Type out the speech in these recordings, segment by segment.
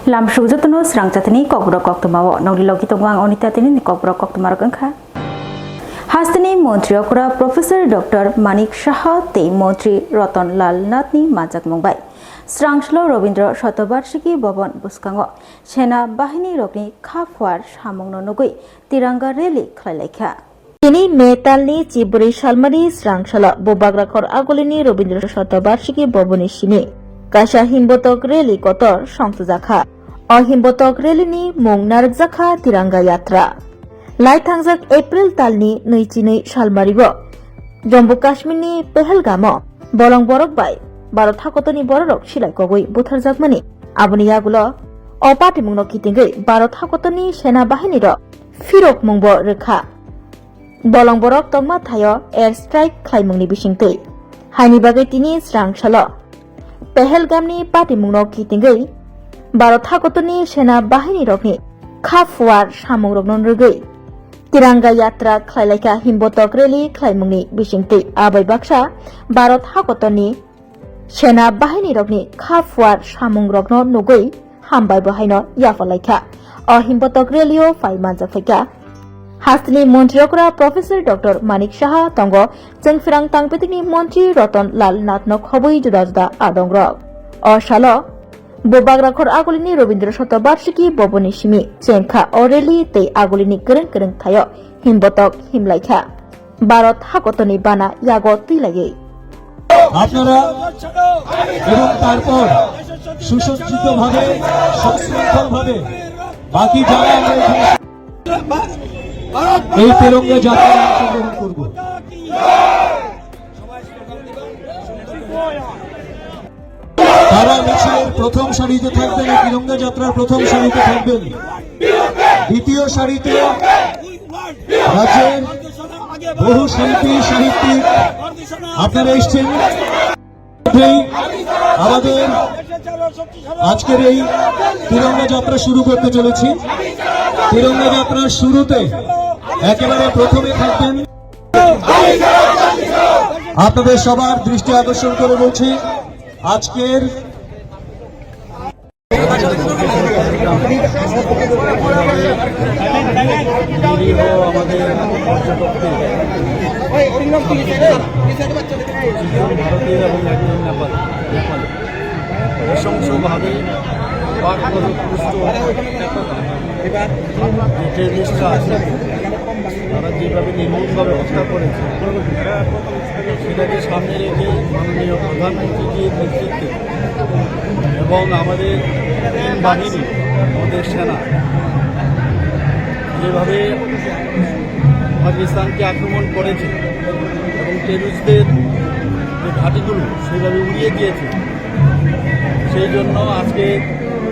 Lamsujatno Swrangchati Kokborok Koktwma Nogli Tongwang Onitati Kokborok Koktwma Rokha Hastani Mortuary Professor Dr. Manik Shah Te Mortuary Ratan Lal Natni Majak Mumbai Swrangchati Robindra Shatabarshiki Bobon Buskango Sena Bahini Rokni Khafwar Shamongno Nogui Tiranga Rally Khlailekha Tini Metalni Chiburi Shalmari Swrangchati Bobagrakor Agolini Robindra Shatabarshiki Boboni Shini Kasha Himbotok Rally Kotor Songtuzakha Himbotok Rally Mung Narjakha Tiranga Yatra Laitangjak April Talni Neichini Shalmaribo Jammu Kashmirni Pehelgamo Bolong Borok Bai Baro Thakotoni Borok Shilai Kogoi Butharjakmani Aboni Yagulo Opati Mungno Kitingei Baro Thakotoni Sena Bahini Ro Firok Mungbo Rekha Bolong Borok Tongma Thayo Air Strike Khlaimungni Bisingtei Haini Bagai Tini Swrangchati Pehelgamni Pati Mungno Kitingei Baro Thakotoni Sena Bahini Rokni Khafwar Samung Roknon Rogei Tiranga Yatra Khlailekha Himbotok Rally Khlaimungni Bisingtei Abai Baksa Baro Thakotoni Sena Bahini Rokni Khafwar Samung Roknon Nogoi Hambai Bahaino Yafalaikha Himbotok Rallyo Faimanjafeka Hastani Mortuary Professor Dr. Manik Shah Tongo Jengfirang Tangpetikni Montri Ratan Lal Natno Khoboi Juda Juda Adongrok Shalo Bobagrakor Agolini Robindra Shatabarshiki Boboni Shimi Chengkha Rally Te Agolini Kereng Kereng Thayo Himbotok Himlaikha Baro Thakotoni Bana Yago Tilagei আপনারা এবং তারপর সুসজ্জিতভাবে সুশৃঙ্খলভাবে বাকি যারা আমরা এই তিরঙ্গা যাত্রায় অংশগ্রহণ করব তারা মিছিলের প্রথম সারিতে থাকবেন এই তিরঙ্গা যাত্রার প্রথম সারিতে থাকবেন দ্বিতীয় সারিতে রাজ্যের বহু শিল্পী সাহিত্যিক আপনারা এসছেন আমাদের আজকের এই তিরঙ্গা যাত্রা শুরু করতে চলেছি তিরঙ্গা যাত্রার শুরুতে একেবারে প্রথমে থাকবেন আপনাদের সবার দৃষ্টি আকর্ষণ করে বলছি আজকের ভারতীয় এবং নেপাল নৃশংসভাবে টেররিস্টরা আছে তারা যেভাবে নির্মমভাবে হত্যা করেছে সেটাকে সামনে রেখে মাননীয় প্রধানমন্ত্রীজির নেতৃত্বে এবং আমাদের তিন বাহিনী আমাদের সেনা যেভাবে পাকিস্তানকে আক্রমণ করেছে এবং টেররিস্টদের যে ঘাঁটিগুলো সেইভাবে উড়িয়ে দিয়েছে সেই জন্য আজকে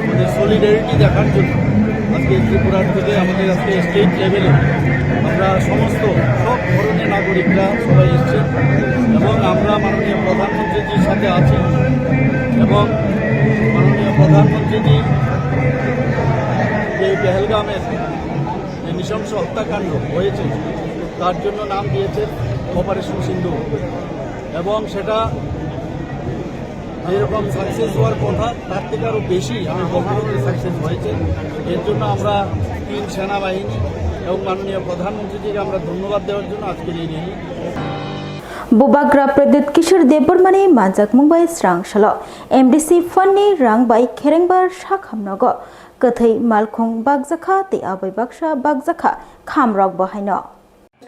আমাদের সলিডারিটি দেখার জন্য আজকে ত্রিপুরার থেকে আমাদের আজকে স্টেট লেভেলে আমরা সব ধরনের নাগরিকরা সবাই এসছে এবং আমরা মাননীয় প্রধানমন্ত্রীজির সাথে আছি এবং মাননীয় প্রধানমন্ত্রীজি যে পেহেলগামের যে নৃশংস হত্যাকাণ্ড হয়েছে তার জন্য নাম দিয়েছেন অপারেশন সিন্ধু এবং সেটা যেরকম সাকসেস হওয়ার কথা তার থেকে আরও বেশি আমি বলতে সাকসেস হয়েছে এর জন্য আমরা তিন সেনাবাহিনী এবং মাননীয় প্রধানমন্ত্রীজিকে আমরা ধন্যবাদ দেওয়ার জন্য আজকের এই rally Bubagra Pradit Kishor Debormani Majak Mumbai Swrangchati MDC Funni Rangbai Kherengbar Shakhamnogo Kathai Malkhung Bagjakha Te Abai Baksha Bagjakha Khamrok Bahaino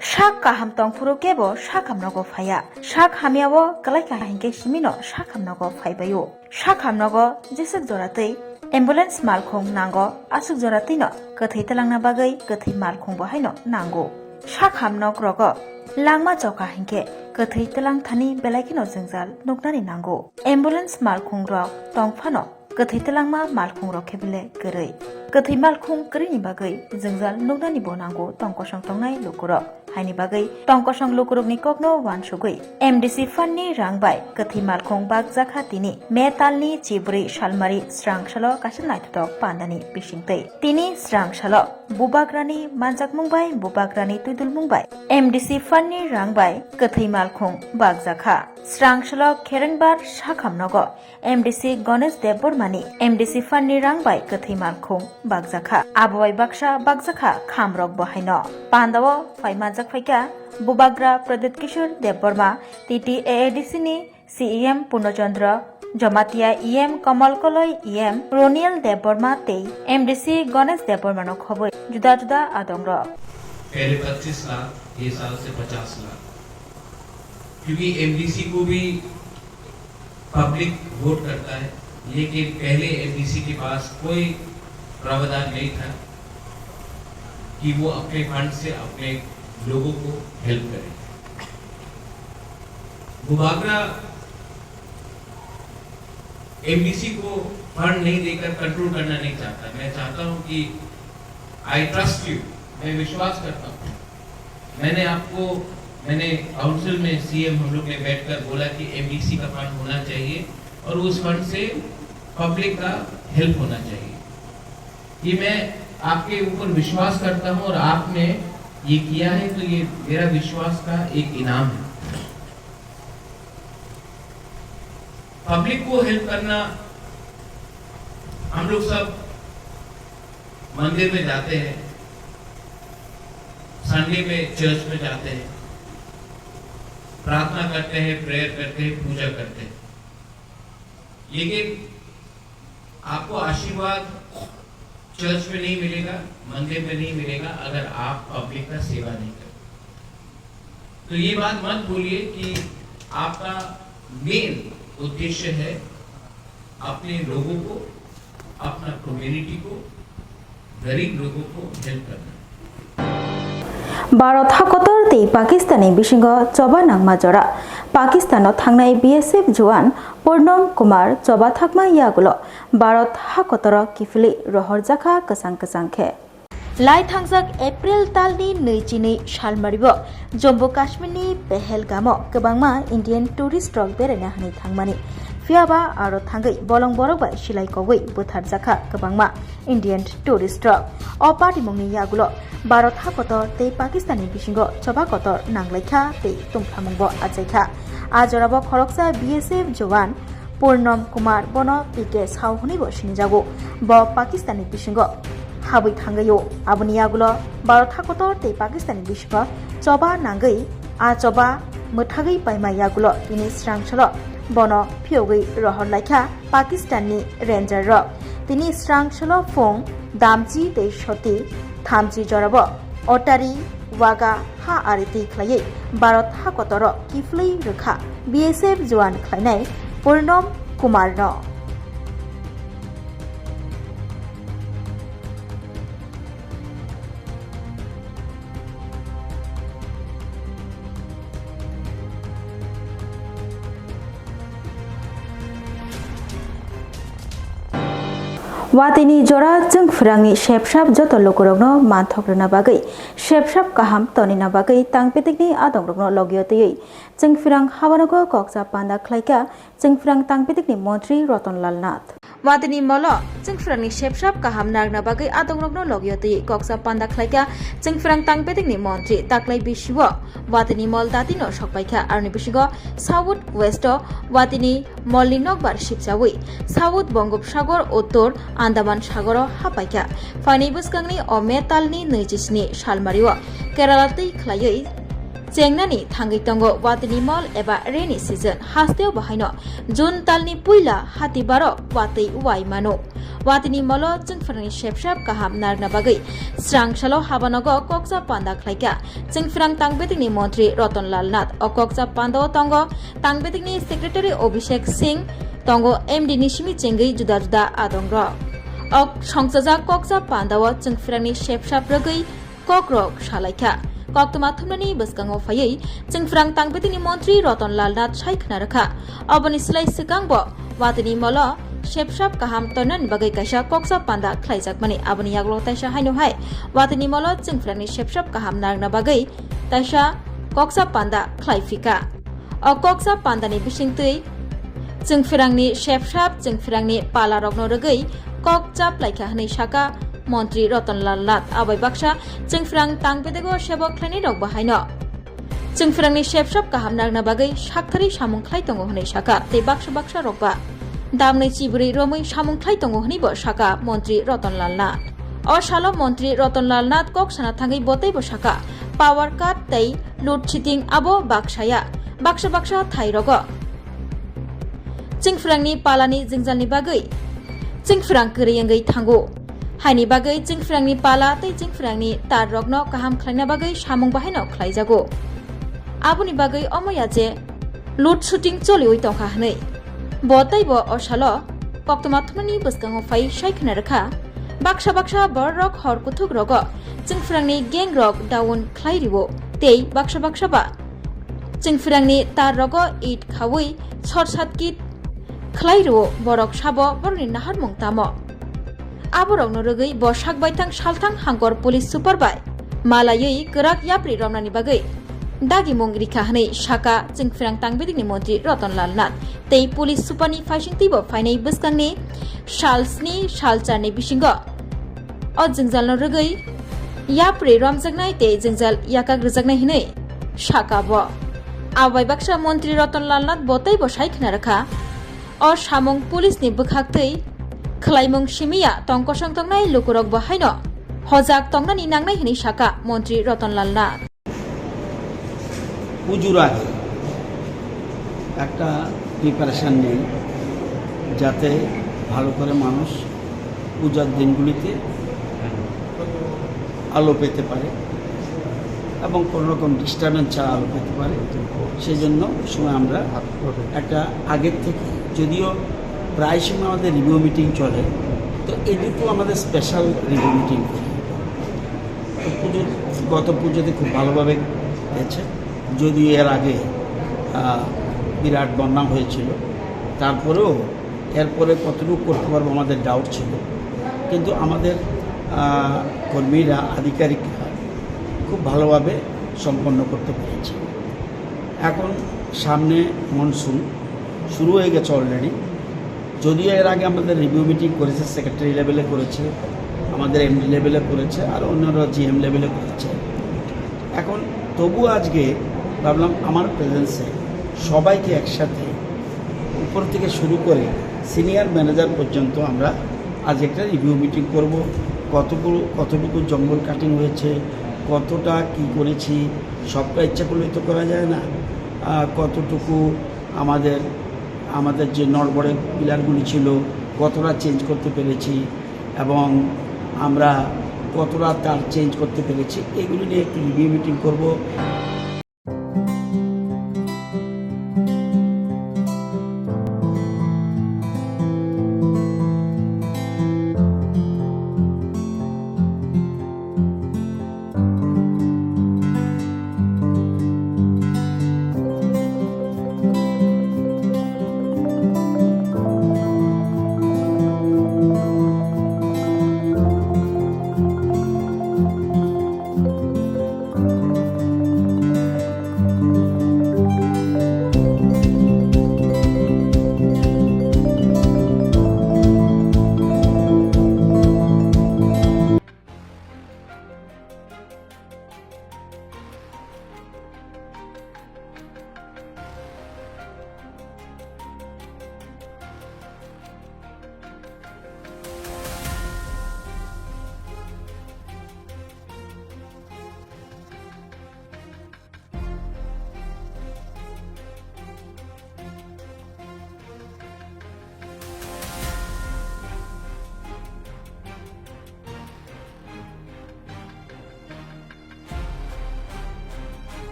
Shak kaham tongfuru kebo shakhamnogo phaya shak hamiawo kalaika hingke simino shakhamnogo phaibayo shakhamnogo jesek joratei ambulance malkhung nango asuk joratei no kathai talangna bagai kathai malkhung bahaino nango shakhamnog rogo langma joka hingke kathai talang thani belaikino jengjal noknani nango ambulance malkhung rok tongphano kathai talangma malkhung rok khebile gerei Kathi malkhung krini bagai jengjal nugdani bonango tongkosang tongnai lukurok haini bagai tongkosang lukurok ni kokno wansugui MDC fanni rangbai kathi malkhung bagjak tini metalni chibri shalmari Swrangchalo kasinai tok pandani bisingtei tini Swrangchalo bubagrani manjak mungbai bubagrani tuidul mungbai MDC fanni rangbai kathi malkhung bagjak Swrangchalo kherenbar sakhamnogo MDC Ganesh Debormani MDC fanni rangbai kathi malkhung bagjak aboi baksa bagjak khamrok bahaino pandawo faimajak faika bubagra Pradet Kishore Deborma TT AADC ni CEM Purnochandra Jamatia EM Kamal Koloi EM Roniel Deborma te MDC Ganesh Deborma no khoboi juda juda adongro पहले 25 लाख ये साल से 50 लाख क्योंकि MDC को भी public vote करता है लेकिन पहले एमडीसी के पास कोई प्रावधान नहीं था कि वो अपने फंड से अपने लोगों को हेल्प करे। बुबागरा एमडीसी को फंड नहीं देकर कंट्रोल करना नहीं चाहता। मैं चाहता हूं कि आई ट्रस्ट यू, मैं विश्वास करता हूं। मैंने काउंसिल में सीएम हम लोग ने बैठकर बोला कि एमडीसी का फंड होना चाहिए और उस फंड से पब्लिक का हेल्प होना चाहिए। ये मैं आपके ऊपर विश्वास करता हूं और आपने ये किया है तो ये मेरा विश्वास का एक इनाम है। पब्लिक को हेल्प करना, हम लोग सब मंदिर में जाते हैं, संडे में चर्च में जाते हैं, प्रार्थना करते हैं, प्रेयर करते हैं, पूजा करते हैं, लेकिन आपको आशीर्वाद चर्च में नहीं मिलेगा, मंदिर में नहीं मिलेगा अगर आप पब्लिक का सेवा नहीं करें। तो ये बात मत भूलिए कि आपका मेन उद्देश्य है अपने लोगों को, अपना कम्युनिटी को, गरीब लोगों को हेल्प करना। भारत हाकतर ते पाकिस्तानी बिसिंग चबा नांगमा जरा पाकिस्तान थांनाय BSF जवान पूर्णम कुमार चबा थाकमा यागुलो भारत हाकतर किफिलि रहर जाखा कसang कसंखे लाई थांजाक एप्रिल तालनि 22 सालमारिबो जम्मू काश्मीरनि पहलगामो गोबांमा इन्डियान टुरिस्ट रक बेरायना हानि थांमानि फियाबा आरो थांगै बलं बरगबा सिलाइकौबै बुथार जाखा गोबांमा इन्डियान टुरिस्ट रक अ पार्टिमुंनि यागुलो भारत हाकतर ते पाकिस्तानी बिसिंगो चबा कतर नांगलायखा ते तुमफ्रामुंबो आजायखा आजराबो खरकसा BSF जवान पूर्णम कुमार बनो PK सावहुनिबो सिनिजागो ब पाकिस्तानी बिसिंगो हाबै थांगैयो आबुनि यागुलो भारत हाकतर ते पाकिस्तानी बिसिंगो चबा नांगै आ चबा मोथागै पाइमा यागुलो तिनि Swrangchalo बनो फियोगै रहर लायखा पाकिस्ताननि रेंजर रक तिनि Swrangchalo फुं दामजि ते सति थामजि जराबो अटारी वागा हा आरिति खलायै भारत हाकतर किफलै रोखा BSF जवान खलायनाय पूर्णम कुमार न वातिनी जरा जों फुरांनि शेपशाप जत लोकरगनो मानथग्रना बागै शेपशाप काहाम तनिना बागै तांपेतिकनि आदंग्रगनो लगियतयै जों फुरां हावानगो कक्सा पान्दा खलायका जों फुरां तांपेतिकनि मन्त्री रतनलाल नाथ वातिनी मल जों फुरांनि शेपशाप काहाम नागना बागै आदंग्रगनो लगियतयै कक्सा पान्दा खलायका जों फुरां तांपेतिकनि मन्त्री ताक्लाय बिसिव वातिनी मल दातिनो सकबायखा आरनि बिसिगो साउथ वेस्ट वातिनी मलनि नगबार शिबजावै साउथ बंगोपसागर उत्तर आन्दामान सागर हापायखा फाइनै बुसकांनि अमेतालनि 27 सालमारिव केरालातै खलायै चेंगनानि थांगै तंगो वातिनी मल एबा रेनी सीजन हास्तेव बाहायनो जुन तालनि पुइला हातिबारो वातै वाइ मानो वातिनी मल जोंफोरनि शेपशाप काहाम नारना बागै Swrangchalo हाबानगो कक्सा पान्दा खलायका जोंफोरां तांबेतिकनि मन्त्री रतनलाल नाथ अ कक्सा पान्दाव तंगो तांबेतिकनि सेक्रेटारि अभिषेक सिंह तंगो MD निसिमि चेंगै जुदा जुदा आदंग्र अक संसजा कक्सा पान्दाव जोंफोरांनि शेपशाप रगै ककरक सालायखा Koktwma थुमनानि बसकांगो फायै जोंफोरां तांबेतिकनि मन्त्री रतनलाल नाथ सायखना रखा अबनि सिलाय सिगांबो वातिनी मल सेपसाप kaham tonan bagai kaisa koksa panda khlaijak mani aboni yaglo taisa haino hai watini molo chingfrangni sepsap kaham narna bagai taisa koksa panda khlaifika o koksa pandani bisingtui chingfrangni sepsap chingfrangni pala rokno rogoi kok chap laika hanai saka মন্ত্রী রতনলাল নাথ আবাই বাক্সা চিংফ্রাং তাংবেদেগো সেবক খ্লাইনি rock বাহাইনো চিংফ্রাংনি সেবসাব কাহাম নাগনা বাগै সাকথারি সামুংख्लाइ दंगो हनै साका ते बाक्सा बाक्सा रकबा दामनै चिबुरै रमै सामुंख्लाइ दंगो हनैबो साका मन्त्री रतनलाल नाथ अ सालो मन्त्री रतनलाल नाथ कक साना थाङै बतैबो साका पावर काट तै लुट छिटिं आबो बाक्साया बाक्सा बाक्सा थाइ रग चिंफ्रांनि पालानि जिंजालनि बागै चिंफ्रां गोरैंगै थांगो हाइनि बागै चिंफ्रांनि पाला तै चिंफ्रांनि तार रगनो काहाम ख्लाइना बागै सामुं बाहायनो ख्लाइजागो आबुनि बागै अमया जे लुट शुटिं चलियै तंखा हनै बतैबो असालो कक्तमा थुमनि बसगाङो फाइ साइखना रखा बाक्सा बाक्सा बर रक हर कुथुक रग चिंफ्रांनि गेंग रक डाउन ख्लाइरिबो तै बाक्सा बाक्सा बा चिंफ्रांनि तार रग इट खावै सरसातकिट ख्लाइरो बरक साबो बरनि नाहार मुंतामो आबरगनो रगै बसाक बायथां सालथां हांगर पुलिस सुपारबाय मालायै गोराक याप्रि रमनानि बागै दागि मुं रिखा हनै साका चिंफ्रां तांबेदिनि मन्त्री रतनलाल नाथ तै पुलिस सुपारनि फाइसिंतिबो फाइनै बसगांनि सालस्नि सालचारनि बिसिंग अ जिंजालनो रगै याप्रि रमजागनाय तै जिंजाल याकाक रजागनाय हनै साकाबो आबाय बाक्सा मन्त्री रतनलाल नाथ बतैबो साइखना रखा अ सामुं पुलिसनि बखाक्तै खलाइमुं सिमिया तंकसं तंगनाय लुकुरक बाहायनो हजाक तंगनानि नांनाय हनै साका मन्त्री रतनलाल नाथ পুজোর আগে একটা প্রিপারেশান নেই যাতে ভালো করে মানুষ পূজার দিনগুলিতে আলো পেতে পারে এবং কোনো রকম ডিস্টারবেন্স ছাড়া আলো পেতে পারে সেই জন্য সময় আমরা একটা আগের থেকে যদিও প্রায় সময় আমাদের রিভিউ মিটিং চলে তো এই দুটো আমাদের স্পেশাল রিভিউ মিটিং করি তো গত পুজোতে খুব ভালোভাবে গেছে যদিও এর আগে বিরাট বন্যা হয়েছিল তারপরেও এরপরে কতটুকু করতে পারবো আমাদের ডাউট ছিল কিন্তু আমাদের কর্মীরা আধিকারিকরা খুব ভালোভাবে সম্পন্ন করতে পেরেছে এখন সামনে মনসুন শুরু হয়ে গেছে অলরেডি যদিও এর আগে আমাদের রিভিউ মিটিং করেছে সেক্রেটারি লেভেলে করেছে আমাদের এমডি লেভেলে করেছে আর অন্যরা জিএম লেভেলে করেছে এখন তবু আজকে ভাবলাম আমার প্রেজেন্সে সবাইকে একসাথে উপর থেকে শুরু করে সিনিয়র ম্যানেজার পর্যন্ত আমরা আজ একটা রিভিউ মিটিং করব কতটুকু জঙ্গল কাটিং হয়েছে কতটা কি করেছি সবটা ইচ্ছা করলে তো করা যায় না কতটুকু আমাদের যে নড়বড়ে পিলারগুলি ছিল কতটা চেঞ্জ করতে পেরেছি এবং আমরা কতটা তার চেঞ্জ করতে পেরেছি এগুলি নিয়ে একটু রিভিউ মিটিং করব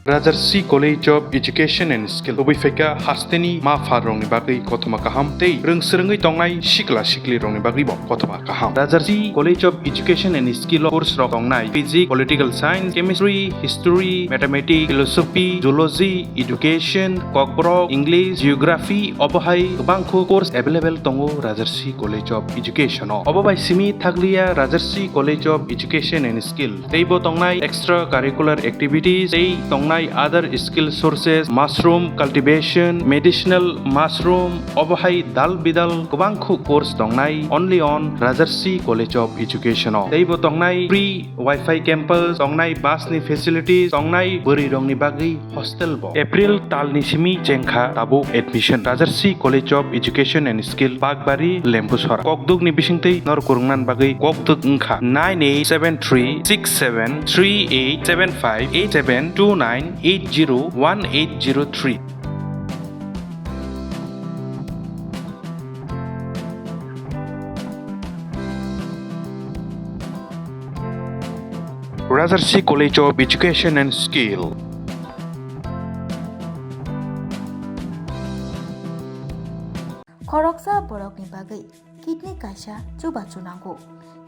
Rajarshi College of Education and Skill Obifeka Hasteni Ma Farong Bagi Koktwma Kaham Tei Rungsrungi Tongnai Shikla Shikli Rong Bagi Bo Koktwma Kaham Rajarshi College of Education and Skill course Rong Tongnai Physics, Political Science, Chemistry, History, Mathematics, Philosophy, Zoology, Education, Kokborok, English, Geography, Obohai Bangko course available Tongo Rajarshi College of Education Obobai Simi Thaglia Rajarshi College of Education and Skill Teibo Tongnai extracurricular activities Tei Tongnai other skill sources mushroom cultivation medicinal mushroom Obohai Dal Bidal Kubangku course Tongnai only on Rajarshi College of Education Teibo Tongnai free Wi-Fi campus Tongnai bus ni facilities Tongnai Buri Rongni Bagi hostel bo April Talni Simi Jengkha Tabo admission Rajarshi College of Education and Skill Bagbari Lembusora Kokduk ni bisingtei nor kurungnan bagi Kokduk Ngkha 98736738758729801803 Rajarshi College of Education and Skill Koroksa borokni bagai kidney kaisa chuba chunangko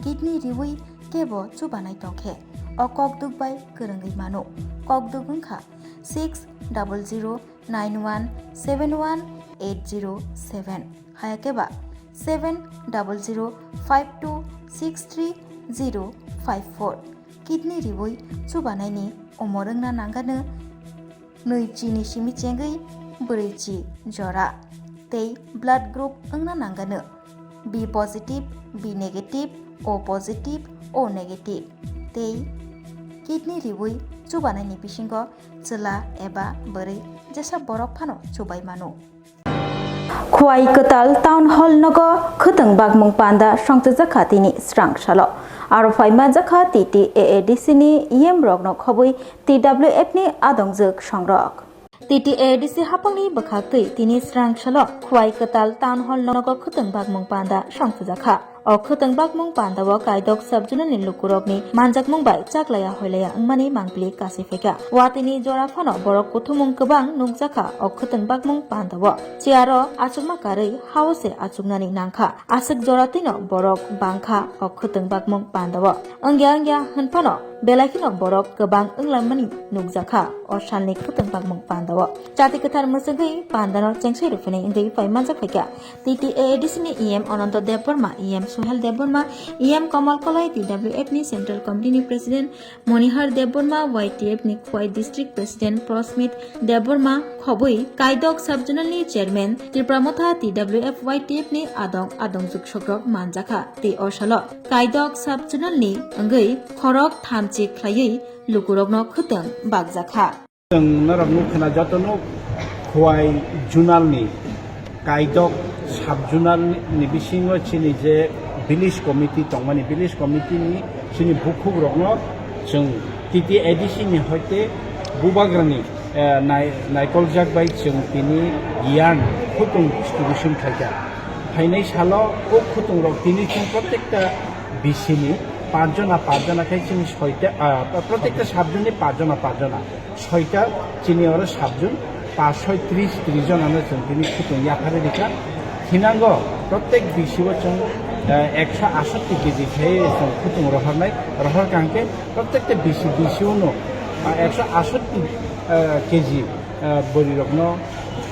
kidney riwi kebo chuba nai tongkhe o kokduk bai korongai mano kokduk ungkha 6009171807 hayakeba 7005263054 kidney riwi chuba nai ni omorungna nangano nei chini simi chengai burichi jora tei blood group ungna nangano B positive, B negative, O positive, O negative tei kidney riwi chubanai ni bisingo chela eba bori jesa borok phano chubai mano Khwai Katal Town Hall Nogo Khutang Bagmung Panda Swrangchati ni Swrangchalo Aro Faima Jakha TTAADC ni EM Rogno Khobui TWF ni Adongjak Songrok TTAADC hapangni bakhaktai tini Swrangchalo Khwai Katal Town Hall Nogo Khutang Bagmung Panda Swrangchakha O khutang bakmung pandawo kaidok subjuna ni lukurokni manjakmung bai chaklaya hoilaya angmani mangpli kasifeka watini jora phano borok kuthumung kobang nukjaka o khutang bakmung pandawo chiaro achukma karei house achuknani nangkha asuk jora tino borok bangkha o khutang bakmung pandawo angya hanphano belaikino borok kobang unglamani nukjaka o salni khutang bakmung pandawo jati kathar musangei pandano chengsai rufene indei paimanjak pheka TTAADC ni EM Ananta Deborma EM Sohel Deborma EM Kamal Kolai TWF ni Central Committee ni President Monihar Deborma YTF ni Khwai District President Prosmith Deborma Khobui Kaidok Subjournal ni Chairman Tripramotha TWF YTF ni Adongjak Songrok manjaka te osalo Kaidok Subjournal ni angai khorok thamchi khlaiei lukurokno khutang bagjaka narokno khana jatono Khwai Journal ni Kaidok Subjournal ni bisingo chini je village committee tongmani village committee ni chini bukhuk rokno जों TTAADC ni hoite bubagrani naikoljak bai जों tini yan khutung distribution khaika hainai salo o khutung rok tini chung prottekta bisini পাঁচজনা খাই চিনি ছয়টা প্রত্যেকটা সাবজনে পাঁচজনা ছয়টা চিনি ওরা সাবজন 530 জন আমরা তিনি খুতুন ইয়াখারে রেখা হিনাঙ্গ প্রত্যেক বিশিও চং 168 কেজি খেয়ে খুতুন রহর কাঙ্কে প্রত্যেকটা বিশিও 168 কেজি বড়ি রগ্ন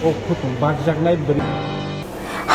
ও খুতুন বাগজাগনাই বড়ি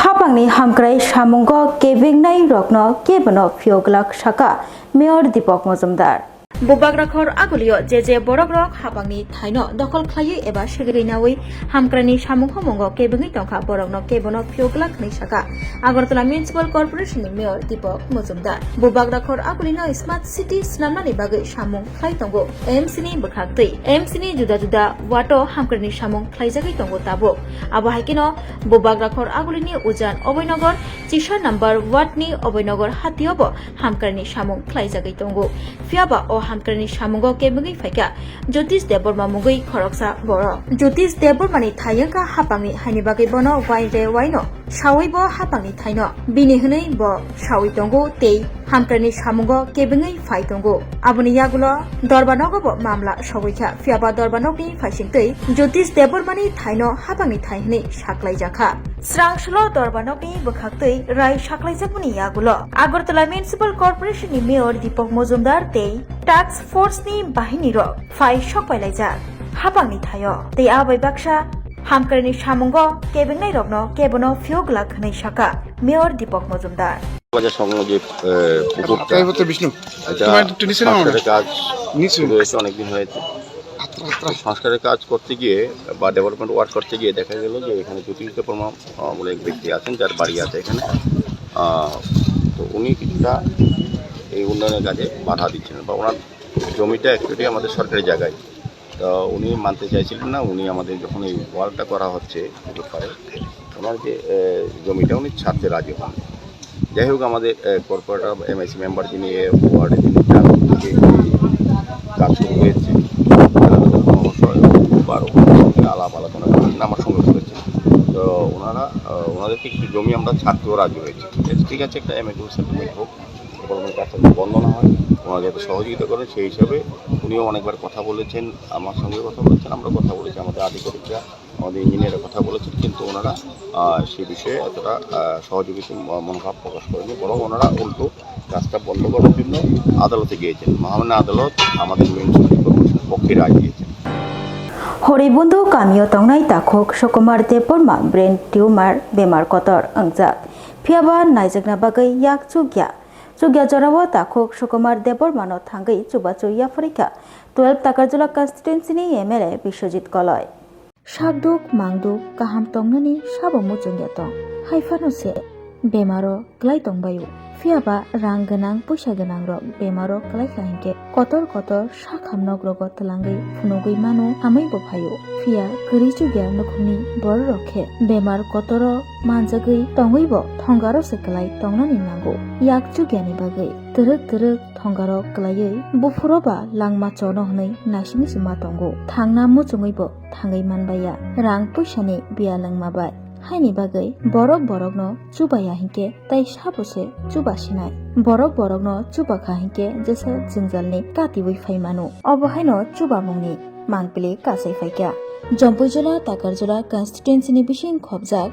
Hapangni hamkrai samungo kebengnai rokno kebano phioglak saka Mayor Dipok Mojumdar Bubagrakhor agulio je borok rok hapangni thaino dokol khlai eba segreinawi hamkrani samung homongo kebengi tongkha borokno kebono phioglak ni saka Agartala Municipal Corporation ni Mayor Dipok Mojumdar Bubagrakhor agulino Smart City snamnani bagai samung khlai tongo AMC ni bokhaktei AMC ni juda wato hamkrani samung khlaijagai tongo tabo abo haikino Bubagrakhor agulini ujan Oboynagar Chisha number ward ni Oboynagar hatiobo hamkrani samung khlaijagai tongo fiaba o hamkrani samungo kebengi faika Jyotish Deborma mugui khoroksa boro Jyotish Debormani thayangka hapangni haini bagai bono waino सावै bo hapangni thaino bini hnei bo sawi tongo tei hamkrani samungo kebengai phai tongo aboni yagulo dorbanok bo mamla sawaikha phiaba dorbanokni phaisingtei Jyotish Debormani thaino hapangni thai hnei saklai jakha Swrangchati dorbanokni bokhaktei rai saklai jakmani yagulo Agartala Municipal Corporation ni Mayor Deepak Mojumdar tei Task Force ni bahini ro phai sokpailai hapangni thayo tei abai baksa hamkrani samungo kebengai rokno kebono fiogla khnai saka Mayor Deepak Mojumdar বাজার সংলগ্ন যে পুকুরটা বিষ্ণু এটা সংস্কারের কাজ শুরু হয়েছে অনেকদিন হয়েছে। সংস্কারের কাজ করতে গিয়ে বা ডেভেলপমেন্ট ওয়ার্ক করতে গিয়ে দেখা গেল যে এখানে জ্যোতিষ দেববর্মা বলে এক ব্যক্তি আছেন যার বাড়ি আছে এখানে। তো উনি কিছুটা এই উন্নয়নের কাজে বাধা দিচ্ছেন বা ওনার জমিটা অ্যাকচুয়ালি আমাদের সরকারি জায়গায়। তো উনি মানতে চাইছিলেন না। উনি আমাদের যখন এই ওয়ার্কটা করা হচ্ছে পারে ওনার যে জমিটা উনি ছাড়তে রাজি হন। যাই হোক আমাদের কর্পোরেটর এমআইসি মেম্বার যিনি ওয়ার্ডে যিনি কাজ শুরু হয়েছে আলাপ আলোচনা করেছেন আমার সঙ্গে করেছেন। তো ওনাদেরকে কিছু জমি আমরা ছাড়তেও রাজি হয়েছি। ঠিক আছে, একটা এমএলএ সেটেলমেন্ট হোক, কাজটা বন্ধ না হয়, ওনারা যাতে সহযোগিতা করেন সেই হিসাবে উনিও অনেকবার কথা বলেছেন, আমার সঙ্গে কথা বলেছেন, আমরা কথা বলেছি, আমাদের আধিকারিকরা আমাদের ইঞ্জিনিয়ারের কথা বলেছেন, কিন্তু ওনারা সেই বিষয়ে এতটা সহযোগিতা মনোভাব প্রকাশ করেনি। বরং ওনারা উল্টো কাজটা বন্ধ করার জন্য আদালতে গিয়েছেন। মহামান্য আদালত আমাদের মিউনিসিপ্যালিটি কর্পোরেশনের পক্ষে রায় দিয়েছেন। হরিবন্ধু কামিও তংনাই তাখক সুকুমার দেববর্মা ব্রেন টিউমার বেমার কতর अंगजाक फियाबा नायजगना बागै याक चुग्या जराव ताखक सुकुमार देबबर्मानो थांगै चुबाचु याफरिका 12 ताकारजुला कन्स्टिट्युएन्सिनि एमएलए बिश्वजित कलय सागदुक मांगदुक काहाम तंगनानि साबो मुचुंग्या तं हाइफानोसे बेमारो क्लाइ तंबायु फियाबा रां गोनां पैसा गोनां रक बेमारो क्लाइ खाहिंके कतर साखामनक रगत तलांगै फुनुगै मानु हामै बफायु फिया गरि चुग्या नखुनि बर रखे बेमार कतर मानजागै तंगैबो थंगारो सेक्लाइ तंगनानि नांगौ याक चुग्यानि बागै तरक थंगारो क्लायै बुफुरोबा लांमा चनो हनै नासिनि सिमा तंगौ थांना मुचुङैबो थांगै मानबाया रां पैसानि बिया लोंमाबाय हाइनि बागै बरक चुबाया हिंके ताइ साबोसे चुबासिनाय बरक चुबाखा हिंके जेसे जिंजालनि कातिबै फाइमानु अबहायनो चुबामुंनि मांगपिले कासै फाइका जम्पुजला ताकारजला कन्स्टिट्युएन्सिनि बिसिं खबजाक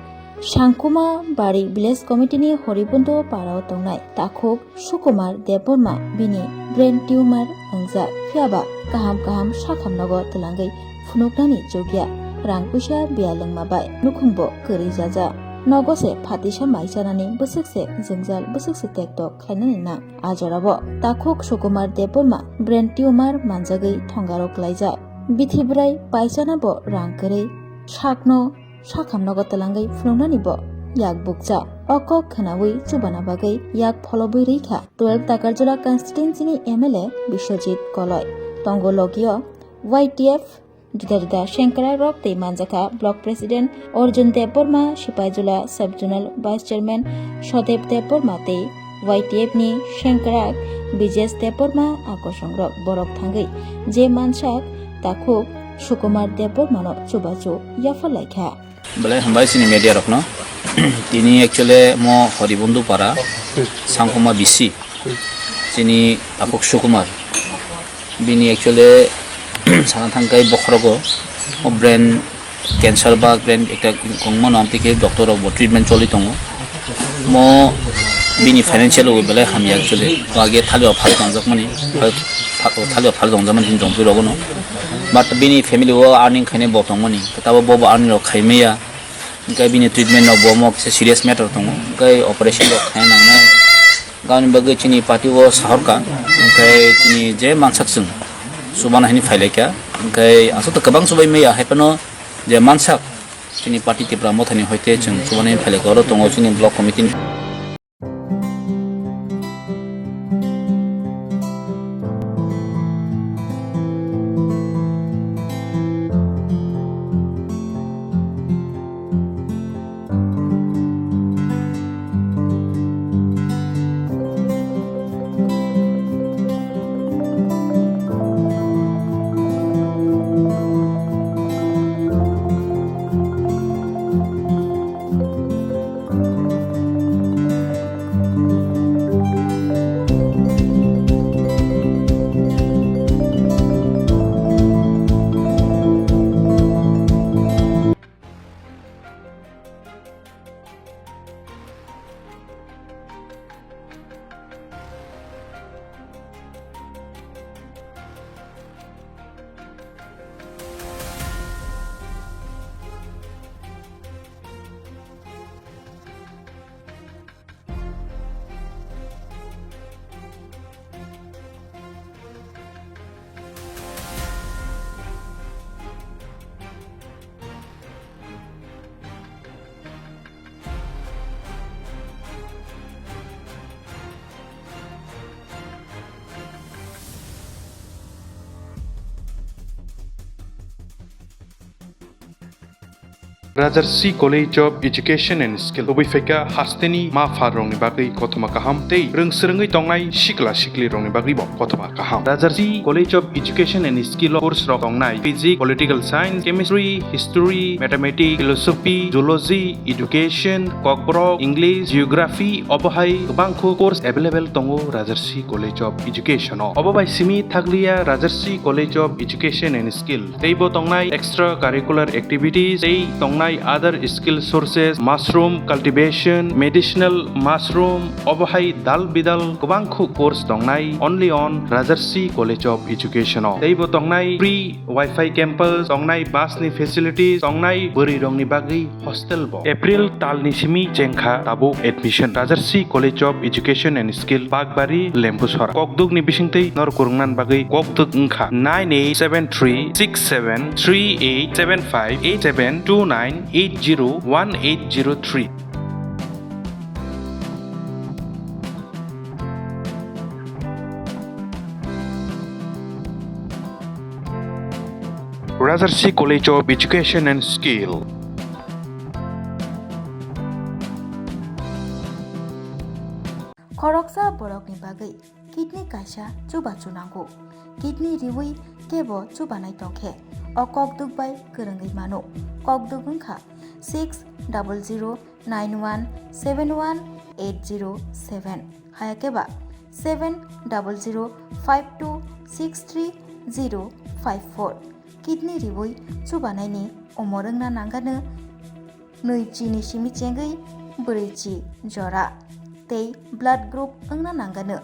सांकुमा बारि विलेज कमिटिनि हरिबन्धु पाराव तंनाय ताखक सुकुमार देबबर्मा बिनि ब्रेन टिउमार अंगजा फियाबा काहाम साखामनगो तलांगै फुनुकनानि जोगिया रां पैसा बिया लोंमाबाय नुखुंबो गोरै जाजा नगसे फातिसा माइजानानि बोसोरसे जोंजाल बोसोरसे टेकटक खायनानि ना आजराबो ताखक सुकुमार देबबर्मा ब्रेन टिउमार मानजागै थंगारो क्लाइजा बिथिब्राय पाइजानाबो रां गोरै साकनो साखामनगो तलांगै फुनुकनानिबो याक बुकजा अकक खोनावै चुबाना बागै याक फलबै रैखा 12 ताकारजला कन्स्टिट्युएन्सिनि एमएलए बिश्वजित कलय तंगलगियो YTF जुदा शेंकरा रक तै मानजाखा ब्लक प्रेसिडेंट अर्जुन देबबर्मा सिपाइजुला सब जोनल वाइस चेयरमैन सदेव देबबर्मा तै YTF नि शेंकरा बिजेस देबबर्मा आकर्षण रक बरक थांगै जे मानसाक ताखुक सुकुमार देबबर्मानो चुबाचु याफलाइखा बले हमबाय सिनि मीडिया रखनो तिनी एक्चुअली मो हरिबंधु पारा सांकुमा बिसि सिनि ताखुक सुकुमार बिनि एक्चुअली साना थांगाय बखरगो ब्रेन कैंसर बा ब्रेन एकटा गंमा नामतिके डॉक्टर ऑफ ट्रीटमेंट चलि दङो मो बिनि फाइनेंशियल वे बेले हम एक्चुअली बागे थालियाव फाल दंजाकमानि थालियाव फाल दंजामान दिन दंफि रगनो बट बिनि फैमिली वो अर्निंग खायने बतंगमनि तब बो अर्निंग खायमेया इनका बिनि ट्रीटमेंट न बमो से सीरियस मैटर दङ गय ऑपरेशन रो खायनांना गावनि बगे चिनि पार्टी वो सहरका इनकाय चिनि जे मानसाकजों सुबाना हिनि फाइलायका इनकाय आसत गोबां सुबाय मैया हायपनो जे मानसाक चिनि पार्टी तिब्रा मथानि होयते जों सुबाना हिनि फाइलायका रो दङ चिनि block committee Rajarshi College of Education and Skill Obifaika Hasteni Ma Farongni Bagui Koktwma Kaham Tei Rungsrungai Tongnai Sikla Sikli Rongni Bagui Bo Koktwma Kaham Rajarshi College of Education and Skill course rok tongnai Physics, Political Science, Chemistry, History, Mathematics, Philosophy, Zoology, Education, Kokborok, English, Geography, Obohai Gobangkho course available tongo Rajarshi College of Education o Obobai simi thaglia Rajarshi College of Education and Skill Teibo tongnai extra curricular activities tei tongnai other skill sources mushroom cultivation medicinal mushroom obohai dal bidal gobangkho course tongnai only on Rajarshi College of Education o teibo tongnai free wifi campus tongnai bus ni facilities tongnai buri rongni bagui hostel bo April talni simi jengkha tabo admission Rajarshi College of Education and Skill Bagbari Lembusora Kokduk ni bisingtei nor kurungnan bagui Kokduk ngkha 98736738758729801803 Rajarshi College of Education and Skill Koroksa borokni bagai kidney kaisa chuba chunango kidney riwi kebo chuba nai tongkhe o kokduk bai gorongai mano kokduk ungkha 600091718007 hayakeba 7005263054 kidney riwi chuba nai ni omorungna nangano nui chini simi chengai burichi jora tei blood group ungna nangano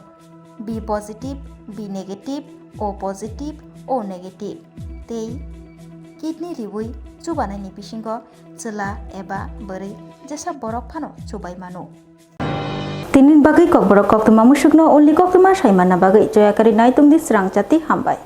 B positive, B negative, O positive, O negative tei kidney riwi chubanai ni bisingo chela eba bori jesa borok phano chubai mano tinin bagai kokborok koktwma musukno only koktwma saimana bagai joyakari naitumdi Swrangchati hambai।